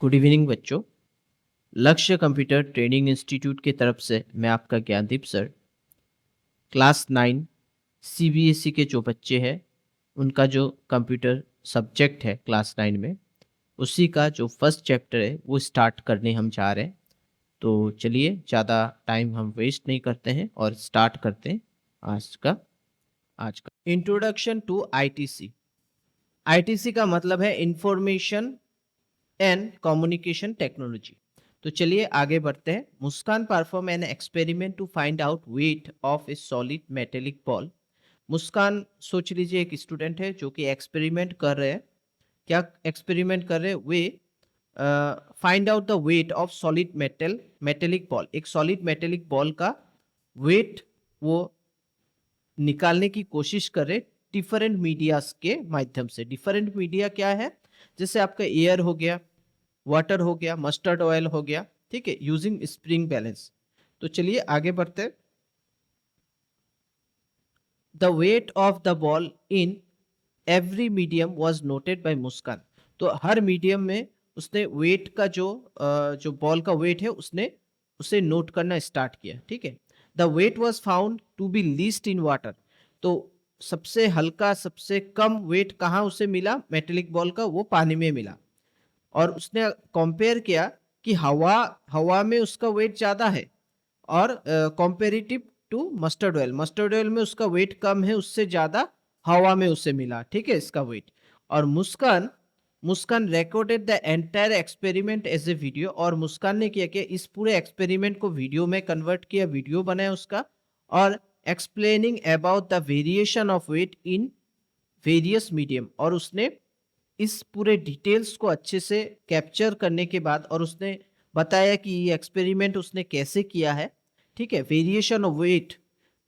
Good evening बच्चों। लक्ष्य computer training institute की तरफ से मैं आपका ज्ञानदीप सर। क्लास 9 सीबीएसई के जो बच्चे हैं उनका जो कंप्यूटर सब्जेक्ट है क्लास 9 में, उसी का जो फर्स्ट चैप्टर है वो स्टार्ट करने हम जा रहे हैं। तो चलिए ज़्यादा टाइम हम वेस्ट नहीं करते हैं और स्टार्ट करते हैं आज का इंट्रोडक्शन टू आईटीसी। आईटीसी का मतलब है इंफॉर्मेशन एंड कम्युनिकेशन टेक्नोलॉजी। तो चलिए आगे बढ़ते हैं। Muskan perform an experiment to find out weight of a solid metallic ball. Muskan सोच लीजिए एक स्टूडेंट है जो कि एक्सपेरिमेंट कर रहे हैं। क्या एक्सपेरिमेंट कर रहे हैं? वे find out the weight of solid metallic ball. एक सॉलिड मेटेलिक बॉल का वेट वो निकालने की कोशिश कर रहे डिफरेंट मीडियाज के माध्यम से। डिफरेंट मीडिया क्या है? जैसे आपका एयर हो गया, वाटर हो गया, मस्टर्ड ऑयल हो गया, ठीक है, यूजिंग स्प्रिंग बैलेंस। तो चलिए आगे बढ़ते हैं। The weight of the ball in every medium was noted by Muskan. तो हर मीडियम में उसने वेट का जो बॉल का वेट है उसने उसे नोट करना स्टार्ट किया, ठीक है। The weight was found to be least in water. तो सबसे हल्का, सबसे कम वेट कहाँ उसे मिला? मेटेलिक बॉल का, वो पानी में मिला। और उसने कंपेयर किया कि हवा में उसका वेट ज़्यादा है और कंपेरेटिव टू मस्टर्ड ऑयल में उसका वेट कम है, उससे ज़्यादा हवा में उसे मिला, ठीक है, इसका वेट। और Muskan Muskan recorded the entire experiment as a video. और मुस्कान ने किया कि इस पूरे एक्सपेरिमेंट को वीडियो में कन्वर्ट किया, वीडियो बनाया उसका, और explaining about the variation of weight in various medium. और उसने इस पूरे डिटेल्स को अच्छे से कैप्चर करने के बाद और उसने बताया कि ये एक्सपेरिमेंट उसने कैसे किया है, ठीक है। वेरिएशन ऑफ वेट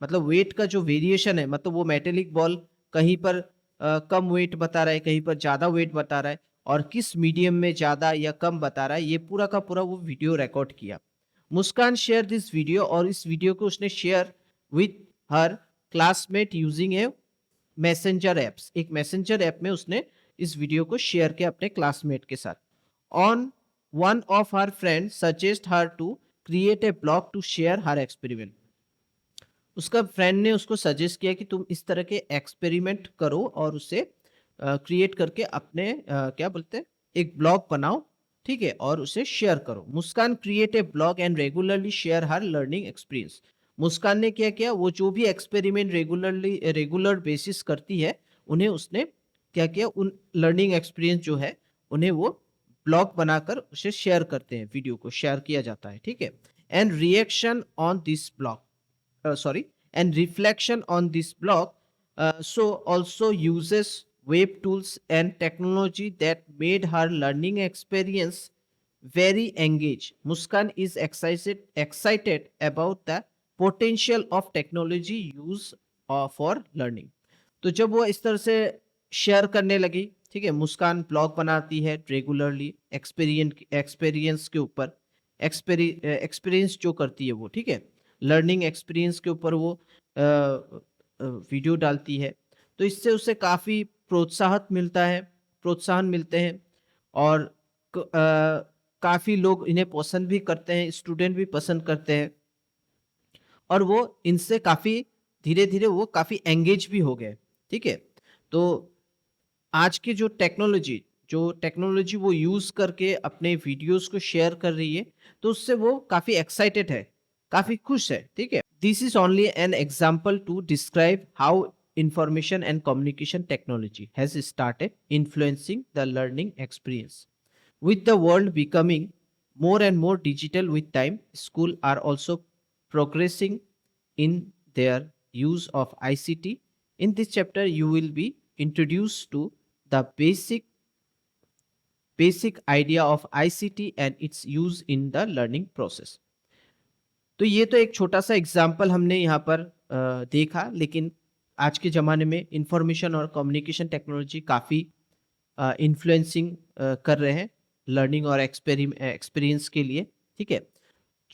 मतलब वेट का जो वेरिएशन है, मतलब वो मेटेलिक बॉल कहीं पर कम वेट बता रहा है, कहीं पर ज़्यादा वेट बता रहा है, और किस मीडियम में ज़्यादा या कम बता रहा है, ये पूरा का पूरा वो वीडियो रिकॉर्ड किया। मुस्कान शेयर दिस वीडियो, और इस वीडियो को उसने share with her classmate using A messenger apps. एक मैसेंजर ऐप में उसने इस वीडियो को शेयर किया अपने क्लासमेट के साथ। On one of her friend suggest her to create a blog to share her experiment. उसका फ्रेंड ने उसको सजेस्ट किया कि तुम इस तरह के एक्सपेरिमेंट करो और उसे क्रिएट करके अपने क्या बोलते हैं, एक ब्लॉग बनाओ, ठीक है, और उसे शेयर करो। Muskan create a blog and regularly share her learning experience. Muskan ने क्या किया? वो जो भी एक्सपेरिमेंट रेगुलर बेसिस करती है, उन्हें उसने क्या किया? उन लर्निंग एक्सपीरियंस जो है उन्हें वो ब्लॉग बनाकर उसे शेयर करते हैं, वीडियो को शेयर किया जाता है, ठीक है। And reaction on this blog and reflection on this blog. So also uses web tools and technology that made her learning experience very engaged. Muskan is excited about the potential of technology use for learning. तो जब वो इस तरह से share करने लगी, ठीक है, मुस्कान ब्लॉग बनाती है रेगुलरली एक्सपीरियंस के ऊपर, एक्सपीरियंस जो करती है वो, ठीक है, लर्निंग एक्सपीरियंस के ऊपर वो वीडियो डालती है। तो इससे उसे काफ़ी प्रोत्साहन मिलते हैं, और काफ़ी लोग इन्हें पसंद भी करते हैं, स्टूडेंट भी पसंद करते हैं, और वो इनसे काफ़ी धीरे धीरे वो काफ़ी एंगेज भी हो गए, ठीक है। तो आज की जो टेक्नोलॉजी वो यूज़ करके अपने वीडियोस को शेयर कर रही है, तो उससे वो काफ़ी एक्साइटेड है, काफ़ी खुश है, ठीक है। This is only an example to describe how information and communication technology has started influencing the learning experience. With the world becoming more and more digital with time, schools are also progressing in their use of ICT. In this chapter, you will be introduced to the basic idea of ICT and its use in the learning process. तो ये तो एक छोटा सा example हमने यहाँ पर देखा, लेकिन आज के ज़माने में इंफॉर्मेशन और कम्युनिकेशन टेक्नोलॉजी काफ़ी इन्फ्लुएंसिंग कर रहे हैं लर्निंग और एक्सपीरियंस के लिए, ठीक है।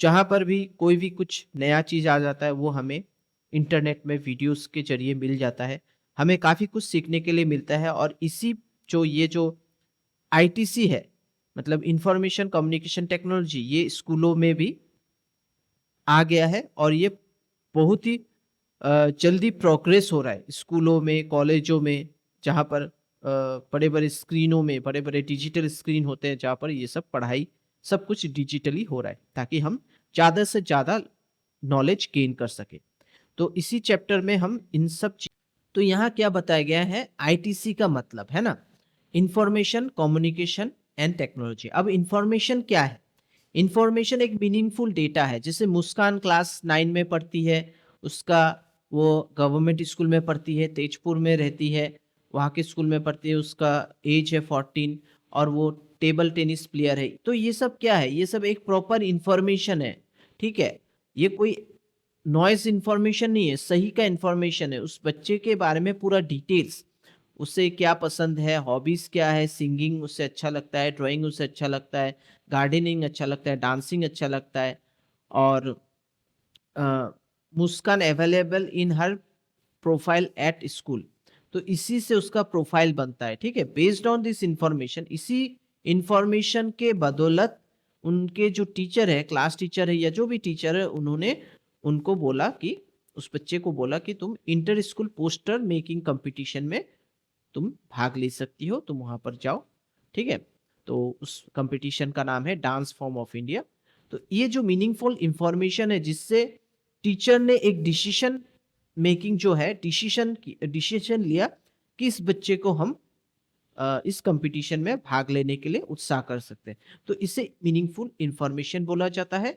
जहाँ पर भी कोई भी कुछ नया चीज़ आ जाता है वो हमें इंटरनेट में वीडियोस के जरिए मिल जाता है, हमें काफ़ी कुछ सीखने के लिए मिलता है। और इसी जो आईटीसी है, मतलब इंफॉर्मेशन कम्युनिकेशन टेक्नोलॉजी ये स्कूलों में भी आ गया है और ये बहुत ही जल्दी प्रोग्रेस हो रहा है स्कूलों में, कॉलेजों में, जहाँ पर बड़े-बड़े स्क्रीनों में, बड़े-बड़े डिजिटल स्क्रीन होते हैं, जहाँ पर ये सब पढ़ाई सब कुछ डिजिटली हो रहा है, ताकि हम ज़्यादा से ज़्यादा नॉलेज गेन कर सकें। तो इसी चैप्टर में हम इन सब ची तो यहाँ क्या बताया गया है, आईटीसी का मतलब, है ना? Information, communication and technology. अब इंफॉर्मेशन क्या है? इंफॉर्मेशन एक मीनिंगफुल डेटा है। जैसे मुस्कान क्लास 9 में पढ़ती है, उसका वो गवर्नमेंट स्कूल में पढ़ती है, तेजपुर में रहती है, वहाँ के स्कूल में पढ़ती है, उसका एज है 14 और वो टेबल टेनिस प्लेयर है। तो ये सब क्या है? ये सब एक प्रॉपर इंफॉर्मेशन है, ठीक है? ये कोई नॉइज़ इन्फॉर्मेशन नहीं है, सही का इन्फॉर्मेशन है। उस बच्चे के बारे में पूरा डिटेल्स, उसे क्या पसंद है, हॉबीज़ क्या है, सिंगिंग उसे अच्छा लगता है, ड्राइंग उसे अच्छा लगता है, गार्डनिंग अच्छा लगता है, डांसिंग अच्छा लगता है और uh, Muskan available in her profile at school. तो इसी से उसका प्रोफाइल बनता है, ठीक है? बेस्ड ऑन दिस इंफॉर्मेशन, इसी इंफॉर्मेशन के बदौलत उनके जो टीचर है, क्लास टीचर है या जो भी टीचर है, उन्होंने उनको बोला कि उस बच्चे को बोला कि तुम inter school poster making competition में तुम भाग ले सकती हो, तुम वहाँ पर जाओ, ठीक है? तो उस कंपटीशन का नाम है डांस फॉर्म ऑफ इंडिया। तो ये जो मीनिंगफुल इंफॉर्मेशन है, जिससे टीचर ने एक डिसीजन मेकिंग जो है, डिसीजन लिया कि इस बच्चे को हम इस कंपटीशन में भाग लेने के लिए उत्साह कर सकते हैं। तो इसे मीनिंगफुल इंफॉर्मेशन बोला जाता है,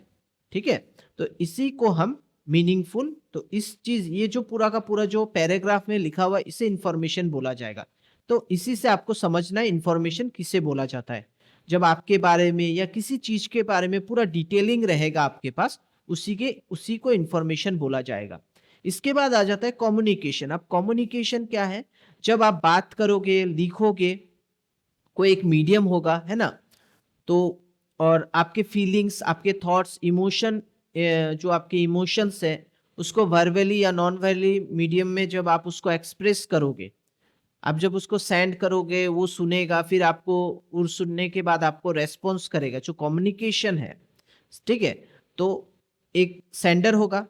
ठीक है? तो इसी को हम मीनिंगफुल, तो इस चीज़, ये जो पूरा का पूरा जो पैराग्राफ में लिखा हुआ है, इसे इंफॉर्मेशन बोला जाएगा। तो इसी से आपको समझना है इंफॉर्मेशन किसे बोला जाता है। जब आपके बारे में या किसी चीज़ के बारे में पूरा डिटेलिंग रहेगा आपके पास, उसी को इंफॉर्मेशन बोला जाएगा। इसके बाद आ जाता है कम्युनिकेशन। अब कम्युनिकेशन क्या है? जब आप बात करोगे, लिखोगे, कोई एक मीडियम होगा, है ना? तो और आपके फीलिंग्स, आपके थॉट्स, इमोशन, जो आपके इमोशंस हैं, उसको वर्बली या नॉन वर्बली मीडियम में जब आप उसको एक्सप्रेस करोगे, आप जब उसको सेंड करोगे, वो सुनेगा, फिर आपको वो सुनने के बाद आपको रेस्पॉन्स करेगा, जो कम्युनिकेशन है, ठीक है? तो एक सेंडर होगा,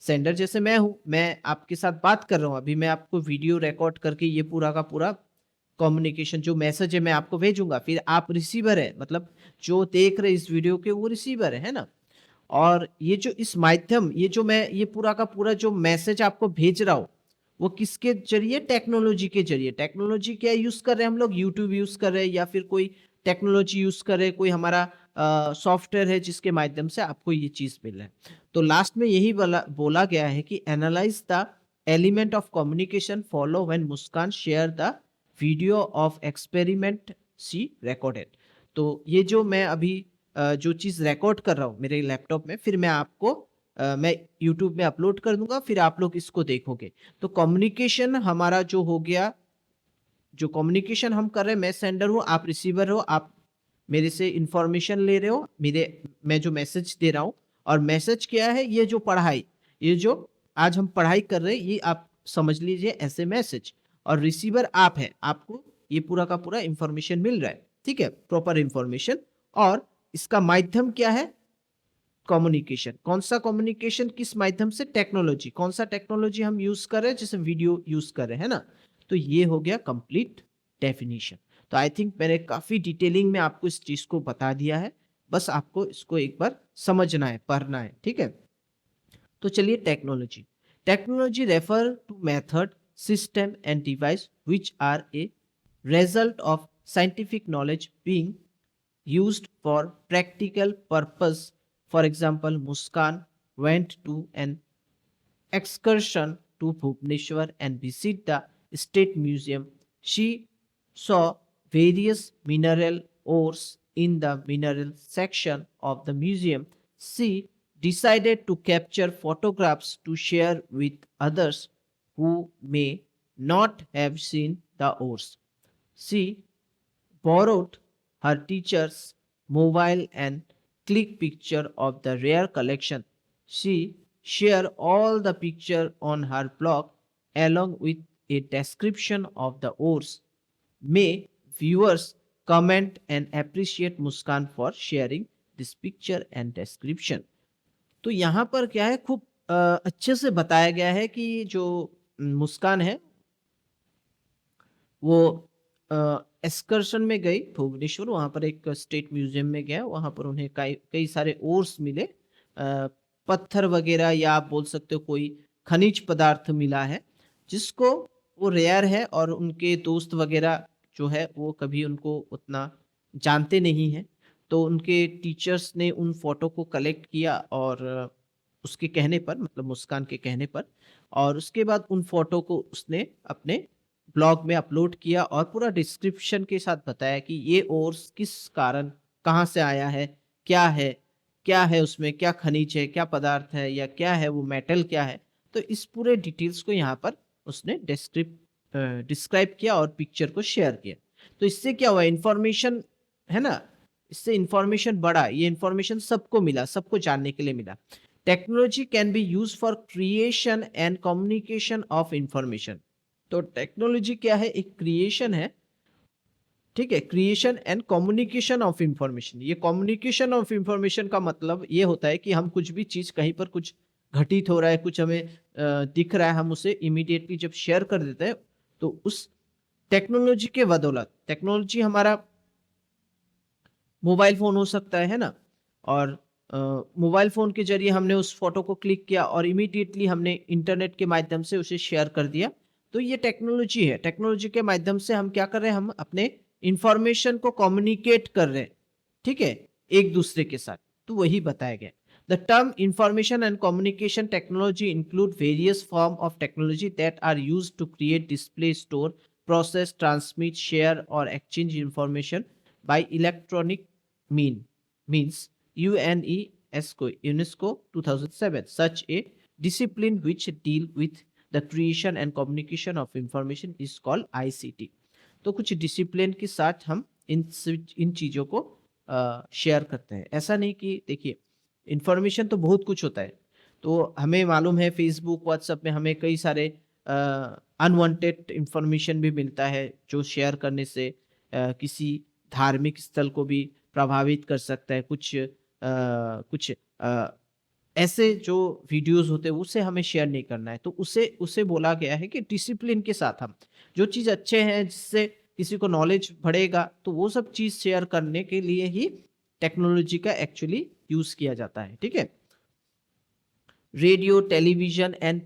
सेंडर जैसे मैं हूँ, मैं आपके साथ बात कर रहा हूँ, अभी मैं आपको वीडियो रिकॉर्ड करके ये पूरा का पूरा कम्युनिकेशन जो मैसेज है मैं आपको भेजूँगा, फिर आप रिसीवर हैं, मतलब जो देख रहे इस वीडियो के वो रिसीवर है ना? और ये जो इस माध्यम, ये जो मैं ये पूरा का पूरा जो मैसेज आपको भेज रहा हूँ, वो किसके ज़रिए? टेक्नोलॉजी के ज़रिए। टेक्नोलॉजी क्या यूज़ कर रहे हैं हम लोग? यूट्यूब यूज़ कर रहे हैं या फिर कोई टेक्नोलॉजी यूज़ कर रहे हैं, कोई हमारा सॉफ्टवेयर है जिसके माध्यम से आपको ये चीज़ मिल रहा है। तो लास्ट में यही बोला गया है कि analyse the element of communication follow when Muskan share the video of experiment she recorded. तो ये जो मैं अभी जो चीज़ रिकॉर्ड कर रहा हूँ मेरे लैपटॉप में, फिर मैं आपको मैं यूट्यूब में अपलोड कर दूँगा, फिर आप लोग इसको देखोगे। तो कम्युनिकेशन हमारा जो हो गया, जो कम्युनिकेशन हम कर रहे हैं, मैं सेंडर हूँ, आप रिसीवर हो, आप मेरे से इन्फॉर्मेशन ले रहे हो, मैं जो मैसेज दे रहा हूँ, और मैसेज क्या है? ये जो पढ़ाई, ये जो आज हम पढ़ाई कर रहे हैं, ये आप समझ लीजिए ऐसे मैसेज, और रिसीवर आप हैं, आपको ये पूरा का पूरा इन्फॉर्मेशन मिल रहा है, ठीक है? Proper information. और इसका माध्यम क्या है? कम्युनिकेशन। कौन-सा कम्युनिकेशन, किस माध्यम से? टेक्नोलॉजी। कौन-सा टेक्नोलॉजी हम यूज़ कर रहे हैं? जैसे वीडियो यूज़ कर रहे हैं, है ना? तो ये हो गया कंप्लीट डेफिनिशन। तो आई थिंक मैंने काफ़ी डिटेलिंग में आपको इस चीज़ को बता दिया है। बस आपको इसको एक बार समझना है, पढ़ना है, ठीक है? तो चलिए technology. Technology refer to method, system and device which are a result of scientific knowledge being used for practical purpose. For example, Muskan went to an excursion to Bhubaneswar and visit the State Museum. She saw various mineral ores in the mineral section of the museum. She decided to capture photographs to share with others who may not have seen the ores. She borrowed her teacher's mobile and click picture of the rare collection. She shared all the picture on her blog along with a description of the ores. May viewers comment and appreciate Muskan for sharing this picture and description. तो यहाँ पर क्या है, खूब अच्छे से बताया गया है कि जो मुस्कान है वो एक्सकर्शन में गई भुवनेश्वर, वहाँ पर एक स्टेट म्यूजियम में गया, वहाँ पर उन्हें कई कई सारे ओर्स मिले, पत्थर वगैरह या आप बोल सकते हो कोई खनिज पदार्थ मिला है जिसको वो रेयर है, और उनके दोस्त वगैरह जो है वो कभी उनको उतना जानते नहीं हैं। तो उनके टीचर्स ने उन फोटो को कलेक्ट किया, और उसके कहने पर, मतलब मुस्कान के कहने पर, और उसके बाद उन फोटो को उसने अपने ब्लॉग में अपलोड किया और पूरा डिस्क्रिप्शन के साथ बताया कि ये ओर्स किस कारण कहाँ से आया है, क्या है उसमें, क्या खनिज है, क्या पदार्थ है, या क्या है वो मेटल क्या है। तो इस पूरे डिटेल्स को यहाँ पर उसने डिस्क्राइब किया और पिक्चर को शेयर किया। तो इससे क्या हुआ, इंफॉर्मेशन है ना, इससे इंफॉर्मेशन बढ़ा, ये इंफॉर्मेशन सबको मिला, सबको जानने के लिए मिला। Technology can be use for creation and communication of information. तो टेक्नोलॉजी क्या है, एक क्रिएशन है, ठीक है, creation and communication of information. ये कम्युनिकेशन ऑफ इंफॉर्मेशन का मतलब ये होता है कि हम कुछ भी चीज, कहीं पर कुछ घटित हो रहा है, कुछ हमें दिख रहा है, हम उसे इमीडिएटली जब शेयर कर देते हैं, तो उस टेक्नोलॉजी के बदौलत, टेक्नोलॉजी हमारा मोबाइल फोन हो सकता है ना, और मोबाइल फोन के जरिए हमने उस फोटो को क्लिक किया और इमीडिएटली हमने इंटरनेट के माध्यम से उसे शेयर कर दिया। तो ये टेक्नोलॉजी है, टेक्नोलॉजी के माध्यम से हम क्या कर रहे हैं, हम अपने इंफॉर्मेशन को कम्युनिकेट कर रहे हैं, ठीक है, एक दूसरे के साथ। तो वही बताया गया। The term information and communication technology include various form of technology that are used to create, display, store, process, transmit, share और exchange information by electronic means UNESCO 2007 such a discipline which deal with the creation and communication of information is called ICT। तो कुछ discipline के साथ हम इन चीज़ों को share करते हैं। ऐसा नहीं कि देखिए, इंफॉर्मेशन तो बहुत कुछ होता है। तो हमें मालूम है फेसबुक, व्हाट्सएप में हमें कई सारे अनवांटेड इंफॉर्मेशन भी मिलता है, जो शेयर करने से किसी धार्मिक स्थल को भी प्रभावित कर सकता है। कुछ ऐसे जो वीडियोस होते हैं उसे हमें शेयर नहीं करना है। तो उसे उसे बोला गया है कि डिसिप्लिन के साथ हम जो चीज़ अच्छे हैं, जिससे किसी को नॉलेज बढ़ेगा, तो वो सब चीज़ शेयर करने के लिए ही टेक्नोलॉजी का एक्चुअली यूज़ किया जाता है, ठीक है। Radio, television and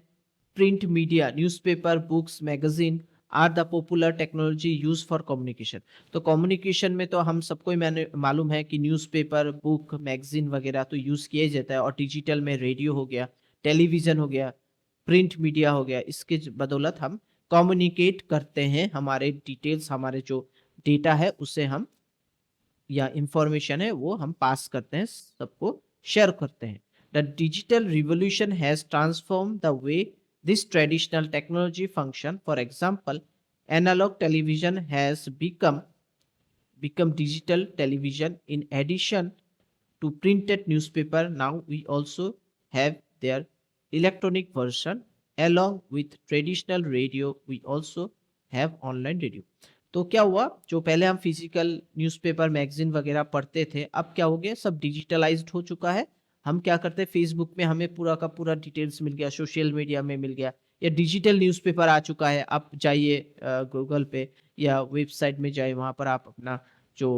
print media, newspaper, books, magazine are the popular technology use for communication. तो कम्युनिकेशन में तो हम सबको ही मैंने मालूम है कि न्यूज़पेपर, बुक, मैगजीन वगैरह तो यूज़ किया ही जाता है, और डिजिटल में रेडियो हो गया, टेलीविज़न हो गया, प्रिंट मीडिया हो गया। इसके बदौलत हम कम्युनिकेट करते हैं, हमारे डिटेल्स, हमारे जो डेटा है उसे हम, या इंफॉर्मेशन है वो हम पास करते हैं, सबको शेयर करते हैं। The digital revolution has transform the way this traditional technology function. For example, analog television has become digital television. In addition to printed newspaper, now we also have their electronic version. Along with traditional radio, we also have online radio. तो क्या हुआ, जो पहले हम physical newspaper, magazine वगैरह पढ़ते थे, अब क्या हो गया, सब डिजिटलाइज्ड हो चुका है। हम क्या करते हैं, फेसबुक में हमें पूरा का पूरा डिटेल्स मिल गया, सोशल मीडिया में मिल गया, या डिजिटल न्यूज़पेपर आ चुका है। आप जाइए गूगल पे या वेबसाइट में जाइए, वहाँ पर आप अपना जो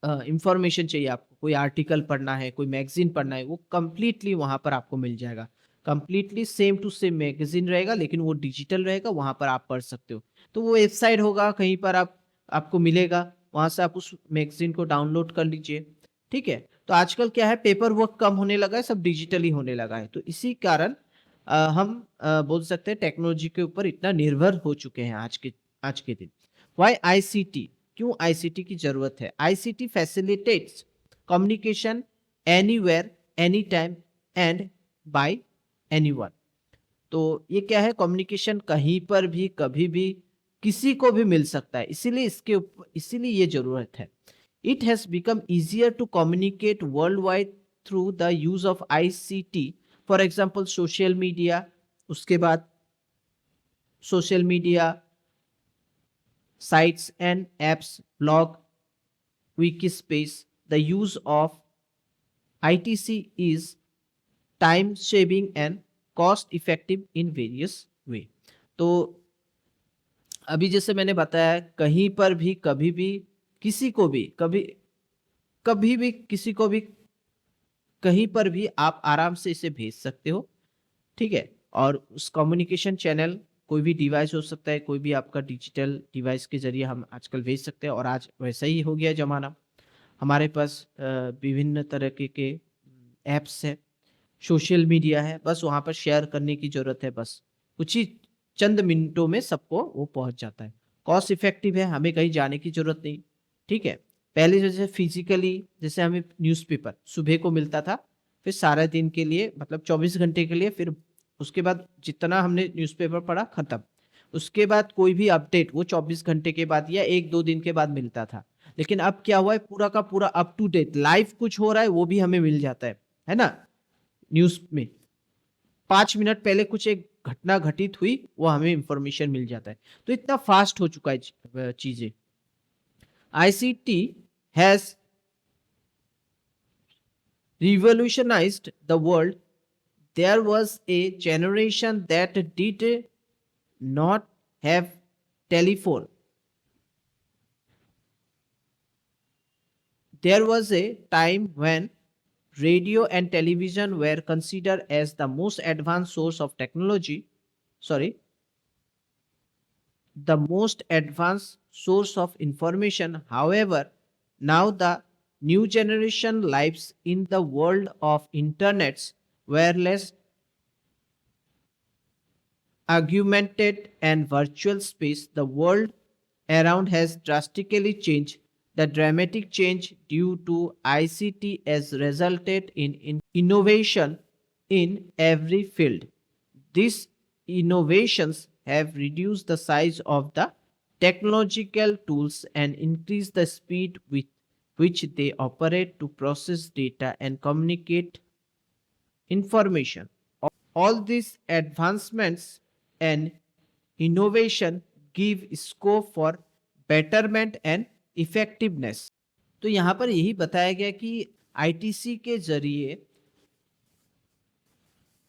इंफॉर्मेशन चाहिए, आपको कोई आर्टिकल पढ़ना है, कोई मैगजीन पढ़ना है, वो कंप्लीटली वहाँ पर आपको मिल जाएगा। Completely same to same magazine रहेगा, लेकिन वो डिजिटल रहेगा, वहाँ पर आप पढ़ सकते हो। तो वो वेबसाइट होगा कहीं पर, आपको मिलेगा, वहाँ से आप उस मैगजीन को डाउनलोड कर लीजिए, ठीक है। तो आजकल क्या है, पेपर वर्क कम होने लगा है, सब डिजिटली होने लगा है। तो इसी कारण हम बोल सकते हैं टेक्नोलॉजी के ऊपर इतना निर्भर हो चुके हैं आज के दिन। वाई आईसीटी, क्यों आईसीटी की जरूरत है? ICT facilitates communication anywhere, any time and bye anyone. तो ये क्या है, कम्युनिकेशन कहीं पर भी, कभी भी, किसी को भी मिल सकता है, इसीलिए ये जरूरत है। It has become easier to communicate world wide through the use of ICT. For example social media, उसके बाद social media, sites and apps, blog, wiki space. The use of ITC is time saving and cost effective in various way. तो अभी जैसे मैंने बताया, कहीं पर भी कभी भी किसी को भी कभी कभी भी किसी को भी कहीं पर भी आप आराम से इसे भेज सकते हो, ठीक है। और उस कम्युनिकेशन चैनल कोई भी डिवाइस हो सकता है, कोई भी आपका डिजिटल डिवाइस के जरिए हम आजकल भेज सकते हैं। और आज वैसा ही हो गया जमाना। हमारे पास विभिन्न तरह के ऐप्स है, सोशल मीडिया है, बस वहाँ पर शेयर करने की ज़रूरत है। बस कुछ ही चंद मिनटों में सबको वो पहुँच जाता है। कॉस्ट इफ़ेक्टिव है, हमें कहीं जाने की ज़रूरत नहीं, ठीक है। पहले जैसे फिज़िकली जैसे हमें न्यूज़पेपर सुबह को मिलता था, फिर सारा दिन के लिए मतलब 24 घंटे के लिए, फिर उसके बाद जितना हमने न्यूज़पेपर पढ़ा खत्म। उसके बाद कोई भी अपडेट वो 24 घंटे के बाद या 1-2 दिन के बाद मिलता था। लेकिन अब क्या हुआ है, पूरा का पूरा अप टू डेट लाइव कुछ हो रहा है वो भी हमें मिल जाता है ना? न्यूज़ में 5 मिनट पहले कुछ एक घटना घटित हुई, वो हमें इंफॉर्मेशन मिल जाता है। तो इतना फास्ट हो चुका है चीजें। ICT has revolutionized the world. There was a generation that did not have telephone. There was a time when radio and television were considered as the most advanced source of technology. Sorry, the most advanced source of information. However, now the new generation lives in the world of internets, wireless, augmented, and virtual space. The world around has drastically changed. The dramatic change due to ICT has resulted in innovation in every field. These innovations have reduced the size of the technological tools and increased the speed with which they operate to process data and communicate information. All these advancements and innovation give scope for betterment and effectiveness. तो यहाँ पर यही बताया गया कि ITC के जरिए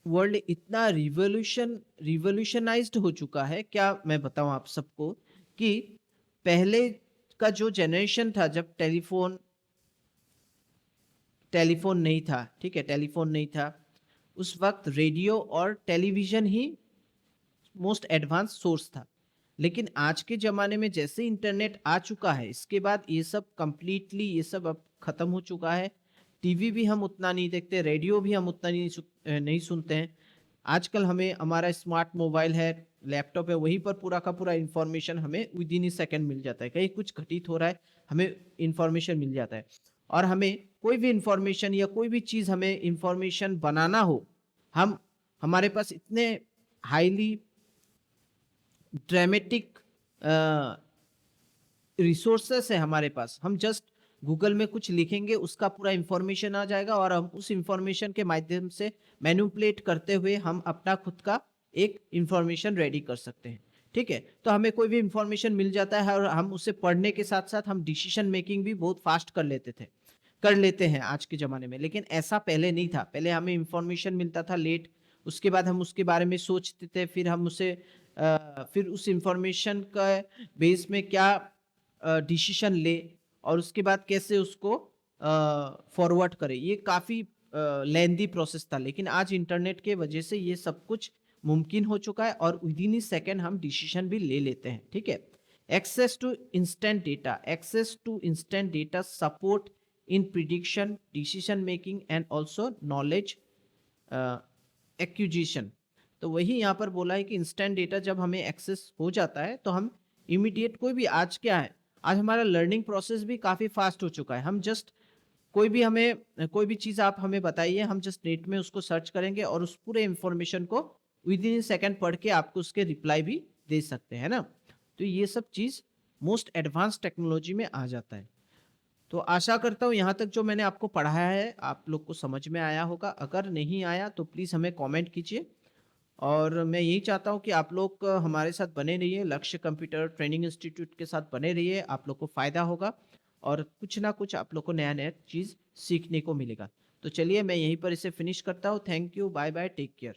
world इतना रिवोल्यूशनाइज्ड हो चुका है, क्या मैं बताऊं आप सबको, कि पहले का जो जनरेशन था, जब टेलीफोन टेलीफोन नहीं था, ठीक है, टेलीफोन नहीं था, उस वक्त रेडियो और टेलीविजन ही मोस्ट एडवांस सोर्स था। लेकिन आज के ज़माने में जैसे इंटरनेट आ चुका है, इसके बाद ये सब कंप्लीटली ये सब अब ख़त्म हो चुका है। टीवी भी हम उतना नहीं देखते, रेडियो भी हम उतना नहीं सुनते हैं। आजकल हमें हमारा स्मार्ट मोबाइल है, लैपटॉप है, वहीं पर पूरा का पूरा इन्फॉर्मेशन हमें विद इन सेकंड मिल जाता है। कहीं कुछ घटित हो रहा है, हमें इन्फॉर्मेशन मिल जाता है। और हमें कोई भी इन्फॉर्मेशन या कोई भी चीज़ हमें इन्फॉर्मेशन बनाना हो, हम हमारे पास इतने हाईली ड्रामेटिक रिसोर्सेस है हमारे पास। हम जस्ट गूगल में कुछ लिखेंगे, उसका पूरा इंफॉर्मेशन आ जाएगा और हम उस इंफॉर्मेशन के माध्यम से मैनिपुलेट करते हुए हम अपना खुद का एक इंफॉर्मेशन रेडी कर सकते हैं, ठीक है। तो हमें कोई भी इंफॉर्मेशन मिल जाता है और हम उसे पढ़ने के साथ साथ हम डिसीजन मेकिंग भी बहुत फास्ट कर लेते हैं आज के ज़माने में। लेकिन ऐसा पहले नहीं था। पहले हमें इंफॉर्मेशन मिलता था लेट, उसके बाद हम उसके बारे में सोचते थे, फिर हम उसे फिर उस इंफॉर्मेशन का बेस में क्या डिसीजन ले और उसके बाद कैसे उसको फॉरवर्ड करें। ये काफ़ी लेंदी प्रोसेस था। लेकिन आज इंटरनेट के वजह से ये सब कुछ मुमकिन हो चुका है और विद इन सेकेंड हम डिसीजन भी ले लेते हैं, ठीक है। Access to instant data support in prediction, decision making and also knowledge acquisition. तो वही यहाँ पर बोला है कि इंस्टेंट डेटा जब हमें एक्सेस हो जाता है तो हम इमीडिएट कोई भी, आज क्या है, आज हमारा लर्निंग प्रोसेस भी काफ़ी फास्ट हो चुका है। हम जस्ट कोई भी चीज़ आप हमें बताइए, हम जस्ट नेट में उसको सर्च करेंगे और उस पूरे इंफॉर्मेशन को विद इन सेकेंड पढ़ के आपको उसके रिप्लाई भी दे सकते हैं ना। तो ये सब चीज़ मोस्ट एडवांस टेक्नोलॉजी में आ जाता है। तो आशा करता हूँ यहाँ तक जो मैंने आपको पढ़ाया है आप लोग को समझ में आया होगा। अगर नहीं आया तो प्लीज़ हमें कमेंट कीजिए और मैं यही चाहता हूँ कि आप लोग हमारे साथ बने रहिए, लक्ष्य कंप्यूटर ट्रेनिंग इंस्टीट्यूट के साथ बने रहिए, आप लोग को फ़ायदा होगा और कुछ ना कुछ आप लोग को नया-नया चीज़ सीखने को मिलेगा। तो चलिए मैं यहीं पर इसे फिनिश करता हूँ। Thank you, bye bye, take care.